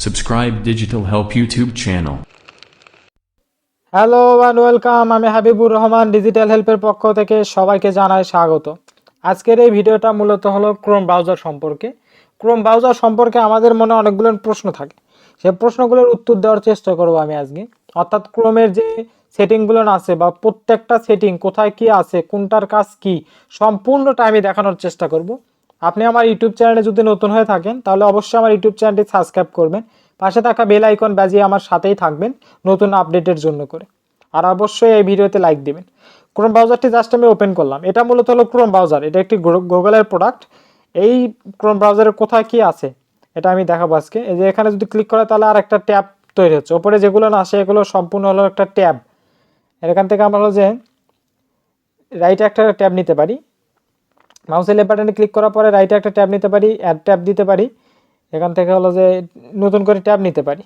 Subscribe Digital Help YouTube channel. Hello and welcome. আমি Habibur Rahman, digital হেল্পের পক্ষ থেকে সবাইকে জানাই স্বাগত। আজকের এই ভিডিওটা মূলত হলো ক্রোম ব্রাউজার সম্পর্কে। ক্রোম ব্রাউজার সম্পর্কে আমাদের মনে অনেকগুলো প্রশ্ন থাকে, সেই প্রশ্নগুলোর উত্তর দেওয়ার চেষ্টা করব আমি আজকে। অর্থাৎ ক্রোমের যে সেটিংগুলো আছে বা প্রত্যেকটা সেটিং কোথায় কি আছে, কোনটার কাজ কি, সম্পূর্ণটা আমি দেখানোর চেষ্টা করব। আপনি আমার ইউটিউব চ্যানেলে যদি নতুন হয়ে থাকেন তাহলে অবশ্যই আমার ইউটিউব চ্যানেলটি সাবস্ক্রাইব করবেন, পাশে থাকা বেল আইকন বাজিয়ে আমার সাথেই থাকবেন নতুন আপডেটের জন্য করে। আর অবশ্যই এই ভিডিওতে লাইক দিবেন। ক্রোম ব্রাউজারটি জাস্ট আমি ওপেন করলাম, এটা মূলত হলো ক্রোম ব্রাউজার, এটা একটি গুগলের প্রোডাক্ট। এই ক্রোম ব্রাউজারে কোথায় কি আছে এটা আমি দেখাবো আজকে। এই যে এখানে যদি ক্লিক করে তাহলে আর একটা ট্যাব তৈরি হচ্ছে, ওপরে যেগুলো না আসে এগুলো সম্পূর্ণ হলো একটা ট্যাব। এখান থেকে আমরা হলো যে রাইটে একটা ট্যাব নিতে পারি, মাউসের লেফট বাটনে ক্লিক করার পরে রাইটে একটা ট্যাব নিতে পারি, অ্যাড ট্যাব দিতে পারি। এখান থেকে হলো যে নতুন করে ট্যাব নিতে পারি,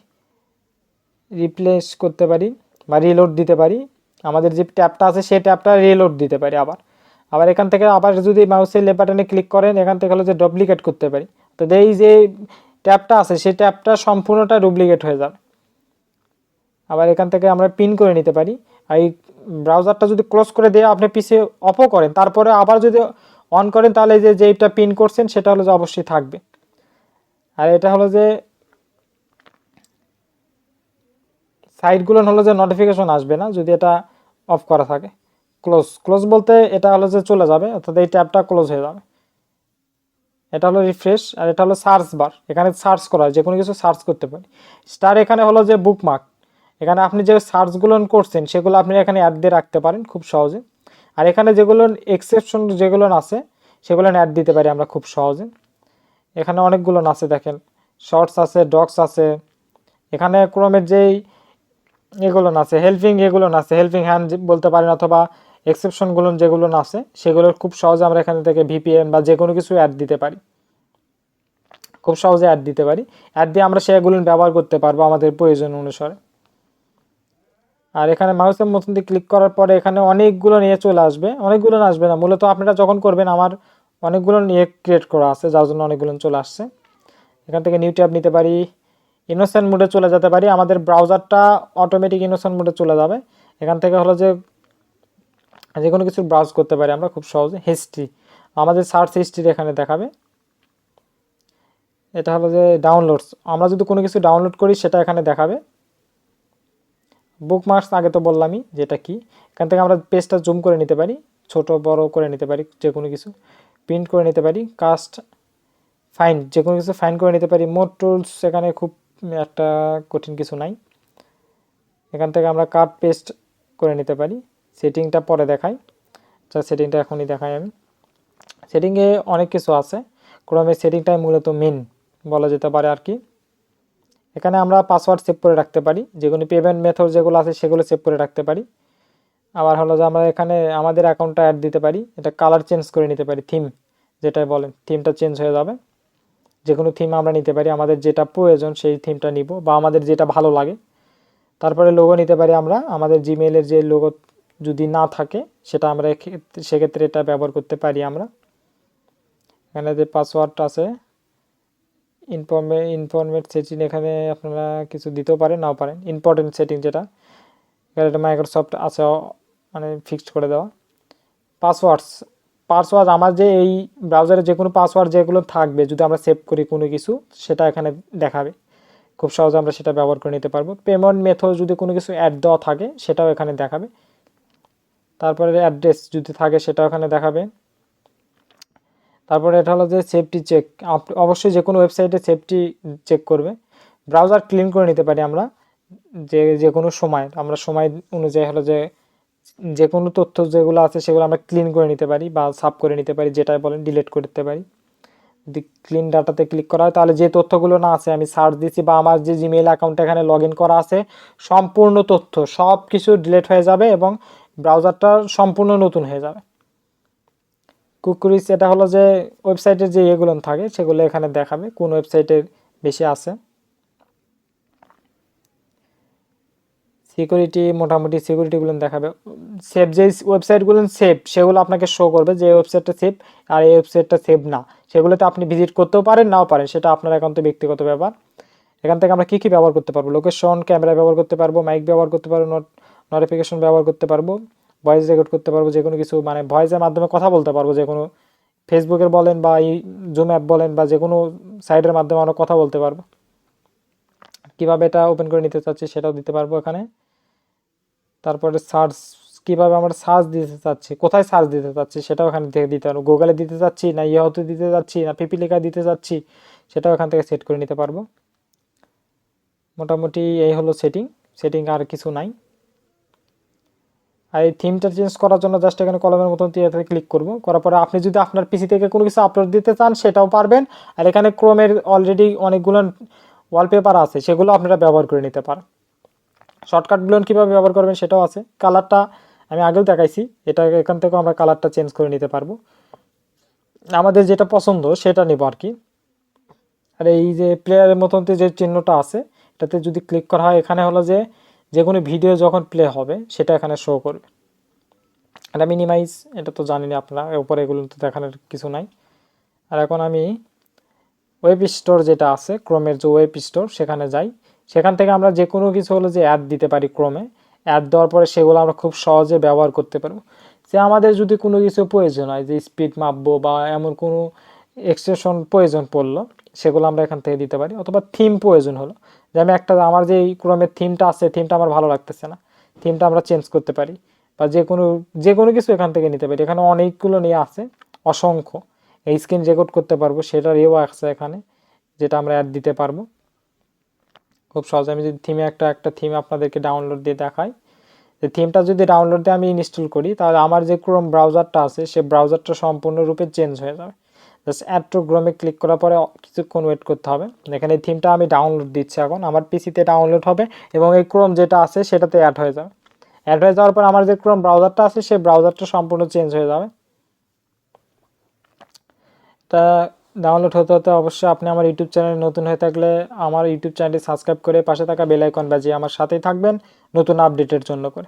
রিপ্লেস করতে পারি বা রিলোড দিতে পারি। আমাদের যে ট্যাবটা আছে সেই ট্যাবটা রিলোড দিতে পারি। আবার এখান থেকে আবার যদি মাউসের লেফট বাটনে ক্লিক করেন এখান থেকে হলো যে ডুপ্লিকেট করতে পারি। তো এই যে ট্যাবটা আছে সেই ট্যাবটা সম্পূর্ণটা ডুপ্লিকেট হয়ে যাবে। আবার এখান থেকে আমরা পিন করে নিতে পারি। আর এই ব্রাউজারটা যদি ক্লোজ করে দিয়ে আপনি পিসে অফও করেন, তারপরে আবার যদি অন করেন তাহলে যেটা পিন করছেন সেটা হলো যে অবশ্যই থাকবে। আর এটা হলো যে সাইটগুলো হলো যে নোটিফিকেশন আসবে না যদি এটা অফ করা থাকে। ক্লোজ বলতে এটা হলো যে চলে যাবে, অর্থাৎ এই ট্যাবটা ক্লোজ হয়ে যাবে। এটা হলো রিফ্রেশ। আর এটা হলো সার্চ বার, এখানে সার্চ করা যে কোনো কিছু সার্চ করতে পারি। স্টার এখানে হলো যে বুকমার্ক, এখানে আপনি যে সার্চগুলো করছেন সেগুলো আপনি এখানে অ্যাড দিয়ে রাখতে পারেন খুব সহজে। আর এখানে যেগুলো এক্সেপশন যেগুলো আছে সেগুলো অ্যাড দিতে পারি আমরা খুব সহজে। এখানে অনেকগুলো আছে, দেখেন শর্টস আছে, ডক্স আছে। এখানে ক্রোমের যেই এগুলো আছে হেল্পিং হ্যান্ড বলতে পারেন, অথবা এক্সেপশনগুলো যেগুলো আছে সেগুলো খুব সহজে আমরা এখান থেকে ভিপিএন বা যে কোনো কিছু অ্যাড দিতে পারি, খুব সহজে অ্যাড দিতে পারি। অ্যাড দিয়ে আমরা সেগুলো ব্যবহার করতে পারবো আমাদের প্রয়োজন অনুসারে। আর এখানে মাউসের মতন দিয়ে ক্লিক করার পরে এখানে অনেকগুলো নিয়ে চলে আসবে, অনেকগুলো আসবে না, মূলত আপনারা যখন করবেন আমার অনেকগুলো নিয়ে ক্রিয়েট করা আছে যার জন্য অনেকগুলো চলে আসছে। এখান থেকে নিউ ট্যাব নিতে পারি, ইনোসেন্ট মোডে চলে যেতে পারি, আমাদের ব্রাউজারটা অটোমেটিক ইনোসেন্ট মোডে চলে যাবে। এখান থেকে হলো যে কোনো কিছু ব্রাউজ করতে পারি আমরা খুব সহজে। হিস্ট্রি, আমাদের সার্চ হিস্ট্রি এখানে দেখাবে। এটা হলো যে ডাউনলোডস, আমরা যদি কোনো কিছু ডাউনলোড করি সেটা এখানে দেখাবে। বুকমার্কস আগে তো বললামই যেটা কি। এখান থেকে আমরা পেজটা জুম করে নিতে পারি, ছোট বড় করে নিতে পারি, যে কোনো কিছু প্রিন্ট করে নিতে পারি, কাস্ট ফাইন্ড যে কোনো কিছু ফাইন্ড করে নিতে পারি। মোর টুলস এখানে খুব একটা কঠিন কিছু নাই। এখান থেকে আমরা কাট পেস্ট করে নিতে পারি। সেটিংটা পরে দেখাই, সেটিংটা এখনই দেখাই আমি। সেটিংয়ে অনেক কিছু আছে, ক্রোমের সেটিংটাই মূলত মেন বলা যেতে পারে আর কি। এখানে আমরা পাসওয়ার্ড সেভ করে রাখতে পারি, যে কোনো পেমেন্ট মেথড যেগুলো আছে সেগুলো সেভ করে রাখতে পারি। আবার হলো যে আমরা এখানে আমাদের অ্যাকাউন্টটা অ্যাড দিতে পারি, এটা কালার চেঞ্জ করে নিতে পারি, থিম যেটাই বলেন থিমটা চেঞ্জ হয়ে যাবে। যে কোনো থিম আমরা নিতে পারি, আমাদের যেটা প্রয়োজন সেই থিমটা নিব বা আমাদের যেটা ভালো লাগে। তারপরে লোগো নিতে পারি আমরা, আমাদের জিমেইলের যে লোগো যদি না থাকে সেটা আমরা সেক্ষেত্রে এটা ব্যবহার করতে পারি আমরা। এখানে যে পাসওয়ার্ড আছে ইনফরমেট সেটিং, এখানে আপনারা কিছু দিতেও পারেন নাও পারেন। ইম্পর্টেন্ট সেটিং যেটা এটা মাইক্রোসফট আছে মানে ফিক্সড করে দেওয়া। পাসওয়ার্ড আমার যে এই ব্রাউজারে যে কোনো পাসওয়ার্ড যেগুলো থাকবে যদি আমরা সেভ করি কোনো কিছু সেটা এখানে দেখাবে, খুব সহজে আমরা সেটা ব্যবহার করে নিতে পারবো। পেমেন্ট মেথড যদি কোনো কিছু অ্যাড দেওয়া থাকে সেটাও এখানে দেখাবে। তারপরে অ্যাড্রেস যদি থাকে সেটাও এখানে দেখাবে। তারপরে এটা হলো যে সেফটি চেক, অবশ্যই যে কোনো ওয়েবসাইটে সেফটি চেক করবে। ব্রাউজার ক্লিন করে নিতে পারি আমরা যে কোনো সময়, আমরা সময় অনুযায়ী হলো যে কোনো তথ্য যেগুলো আছে সেগুলো আমরা ক্লিন করে নিতে পারি বা সাফ করে নিতে পারি, যেটাই বলেন ডিলিট করতে পারি। যদি ক্লিন ডাটাতে ক্লিক করা হয় তাহলে যে তথ্যগুলো না আছে আমি সার্চ দিচ্ছি বা আমার যে জিমেইল অ্যাকাউন্ট এখানে লগ ইন করা আছে সম্পূর্ণ তথ্য সব কিছু ডিলিট হয়ে যাবে এবং ব্রাউজারটা সম্পূর্ণ নতুন হয়ে যাবে। কুকুরিজ, এটা হলো যে ওয়েবসাইটের যে এগুলো থাকে সেগুলো এখানে দেখাবে কোন ওয়েবসাইটের বেশি আছে। সিকিউরিটি, মোটামুটি সিকিউরিটিগুলো দেখাবে। সেভ যে ওয়েবসাইটগুলো সেভ সেগুলো আপনাকে শো করবে যে ওয়েবসাইটটা সেভ আর এই ওয়েবসাইটটা সেভ না, সেগুলোতে আপনি ভিজিট করতেও পারেন নাও পারেন, সেটা আপনার একান্ত ব্যক্তিগত ব্যাপার। এখান থেকে আমরা কি ব্যবহার করতে পারবো, লোকেশন, ক্যামেরা ব্যবহার করতে পারবো, মাইক ব্যবহার করতে পারবো, নোটিফিকেশন ব্যবহার করতে পারবো, ভয়েস রেকর্ড করতে পারবো, যে কোনো কিছু মানে ভয়েসের মাধ্যমে কথা বলতে পারবো, যে কোনো ফেসবুকের বলেন বা জুম অ্যাপ বলেন বা যে কোনো সাইটের মাধ্যমে আমরা কথা বলতে পারবো। কিভাবে এটা ওপেন করে নিতে চাচ্ছি সেটাও দিতে পারবো এখানে। তারপরে সার্চ, কিভাবে আমরা সার্চ দিতে চাচ্ছি, কোথায় সার্চ দিতে চাচ্ছি সেটাও এখান থেকে দিতে পারবো, গুগলে দিতে চাচ্ছি না ইয়াহুতে দিতে চাচ্ছি না পিপিলিকা দিতে চাচ্ছি সেটাও এখান থেকে সেট করে নিতে পারবো। মোটামুটি এই হলো সেটিং আর কিছু নাই। আর এই থিমটা চেঞ্জ করার জন্য জাস্ট এখানে কলমের মতন তিয়াতে ক্লিক করব, করার পরে আপনি যদি আপনার পিসি থেকে কোনো কিছু আপলোড দিতে চান সেটাও পারবেন। আর এখানে ক্রোমের অলরেডি অনেকগুলো ওয়ালপেপার আছে, সেগুলো আপনারা ব্যবহার করে নিতে পারেন। শর্টকাটগুলো কীভাবে ব্যবহার করবেন সেটাও আছে। কালারটা আমি আগেও দেখাইছি, এটা এখান থেকেও আমরা কালারটা চেঞ্জ করে নিতে পারবো, আমাদের যেটা পছন্দ সেটা নেব আর কি। আর এই যে প্লেয়ারের মতন যে চিহ্নটা আছে এটাতে যদি ক্লিক করা হয়, এখানে হলো যে কোনো ভিডিও যখন প্লে হবে সেটা এখানে শো করবে। এটা মিনিমাইজ, এটা তো জানিনি আপনারা, উপরে এগুলো তো দেখানোর কিছু নাই। আর এখন আমি ওয়েব স্টোর যেটা আছে, ক্রোমের যে ওয়েব স্টোর সেখানে যাই। সেখান থেকে আমরা যে কোনো কিছু হলো যে অ্যাড দিতে পারি ক্রোমে, অ্যাড দেওয়ার পরে সেগুলো আমরা খুব সহজে ব্যবহার করতে পারবো। যে আমাদের যদি কোনো কিছু প্রয়োজন হয়, যে স্পিড মাপবো বা এমন কোনো এক্সটেনশন প্রয়োজন পড়লো, সেগুলো আমরা এখান থেকে দিতে পারি। অথবা থিম প্রয়োজন হলো, যে আমি আমার যে ক্রোমের থিমটা আছে, থিমটা আমার ভালো লাগতেছে না, থিমটা আমরা চেঞ্জ করতে পারি, বা যে কোনো কিছু এখান থেকে নিতে পারি। এখানে অনেকগুলো নিয়ে আছে, অসংখ্য। এই স্ক্রিন রেকর্ড করতে পারবো সেটার ইয়েও আছে এখানে, যেটা আমরা অ্যাড দিতে পারবো খুব সহজে। আমি যদি থিমে একটা থিম আপনাদেরকে ডাউনলোড দিয়ে দেখাই, যে থিমটা যদি ডাউনলোড দিয়ে আমি ইনস্টল করি, তাহলে আমার যে ক্রোম ব্রাউজারটা আছে সে ব্রাউজারটা সম্পূর্ণরূপে চেঞ্জ হয়ে যাবে। জাস্ট অ্যাড টু ক্রোমে ক্লিক করার পরে কিছুক্ষণ ওয়েট করতে হবে। এখানে এই থিমটা আমি ডাউনলোড দিচ্ছি, এখন আমার পিসিতে ডাউনলোড হবে এবং এই ক্রোম যেটা আছে সেটাতে অ্যাড হয়ে যাবে। অ্যাড হয়ে যাওয়ার পর আমার যে ক্রোম ব্রাউজারটা আছে সেই ব্রাউজারটা সম্পূর্ণ চেঞ্জ হয়ে যাবে। তা ডাউনলোড হতে হতে অবশ্যই আপনি আমার ইউটিউব চ্যানেলে নতুন হয়ে থাকলে আমার ইউটিউব চ্যানেলটি সাবস্ক্রাইব করে পাশে থাকা বেল আইকন বাজিয়ে আমার সাথেই থাকবেন নতুন আপডেটের জন্য করে।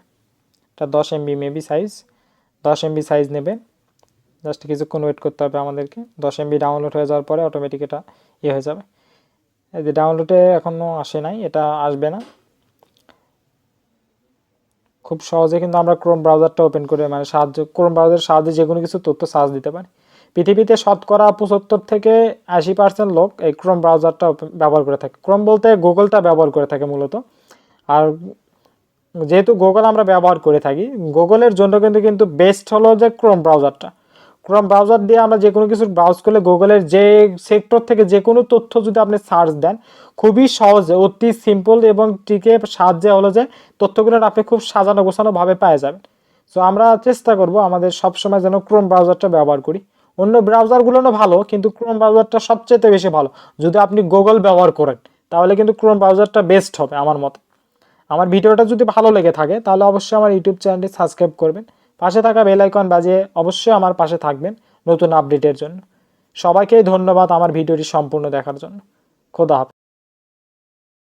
এটা 10 MB maybe size, 10 MB size নেবে। জাস্ট কিছুক্ষণ ওয়েট করতে হবে আমাদেরকে। 10 MB ডাউনলোড হয়ে যাওয়ার পরে অটোমেটিক এটা হয়ে যাবে। এই যে ডাউনলোডে এখনও আসে নাই, এটা আসবে না। খুব সহজে কিন্তু আমরা ক্রোম ব্রাউজারটা ওপেন করে মানে ক্রোম ব্রাউজারের সাহায্যে যে কোনো কিছু তথ্য সার্চ দিতে পারি। পৃথিবীতে শতকরা 75 থেকে 80% লোক এই ক্রোম ব্রাউজারটা ব্যবহার করে থাকে। ক্রোম বলতে গুগলটা ব্যবহার করে থাকে মূলত। আর যেহেতু গুগল আমরা ব্যবহার করে থাকি, গুগলের জন্য কিন্তু বেস্ট হলো যে ক্রোম ব্রাউজারটা। ক্রোম ব্রাউজার দিয়ে আমরা যে কোনো কিছু ব্রাউজ করলে গুগলের যে সেক্টর থেকে যে কোনো তথ্য যদি আপনি সার্চ দেন, খুবই সহজে, অতি সিম্পল এবং ট্রিকের সাহায্যে হলো যে তথ্যগুলো আপনি খুব সাজানো গোছানোভাবে পেয়ে যাবেন। সো আমরা চেষ্টা করব আমাদের সবসময় যেন ক্রোম ব্রাউজারটা ব্যবহার করি। অন্য ব্রাউজারগুলোও ভালো, কিন্তু ক্রোম ব্রাউজারটা সবচেয়ে বেশি ভালো। যদি আপনি গুগল ব্যবহার করেন তাহলে কিন্তু ক্রোম ব্রাউজারটা বেস্ট হবে আমার মতে। আমার ভিডিওটা যদি ভালো লেগে থাকে তাহলে অবশ্যই আমার ইউটিউব চ্যানেলটি সাবস্ক্রাইব করবেন, পাশে থাকা বেল আইকন বাজিয়ে অবশ্যই আমার পাশে থাকবেন নতুন আপডেটের জন্য। সবাইকে ধন্যবাদ আমার ভিডিওটি সম্পূর্ণ দেখার জন্য। খোদা হাফেজ।